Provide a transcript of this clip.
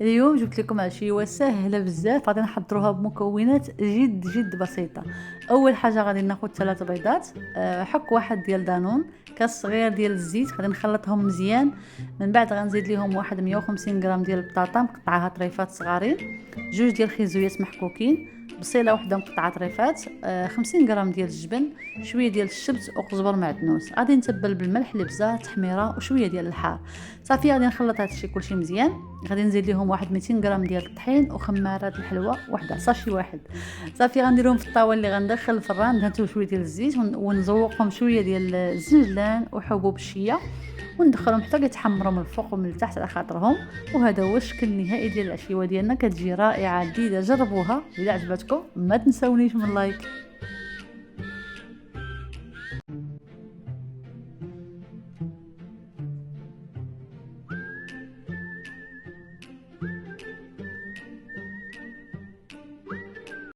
اليوم جبت لكم عشيوه سهله بزاف، غادي نحضروها بمكونات جد جد بسيطه. اول حاجه غادي ناخذ 3 بيضات، حك واحد ديال دانون، كاس صغير ديال الزيت، غادي نخلطهم مزيان. من بعد غنزيد ليهم واحد 150 غرام ديال البطاطا مقطعاها طريفات صغارين، جوج ديال الخيزويات محكوكين، بصيله وحده مقطعه طريفات، 50 غرام ديال الجبن، شويه ديال الشبت وقزبر معدنوس. غادي نتبل بالملح، الابزار، تحميره وشويه ديال الحار. صافي غادي نخلط هادشي كلشي مزيان. غادي نزيد ليهم واحد 200 غرام ديال الطحين وخمارات الحلوى وحده، ساشي واحد. صافي غنديرهم في الطاوه اللي غندخل الفران، دهنتو شويه ديال الزيت ونزوقهم شويه ديال الزنجلان وحبوب الشيا، وندخلهم حتى كيتحمروا من الفوق ومن التحت على خاطرهم. وهذا هو الشكل النهائي ديال العشيوه ديالنا، كتجي رائعه لذيذه. جربوها، اذا عجبتكم ما تنسونيش من لايك.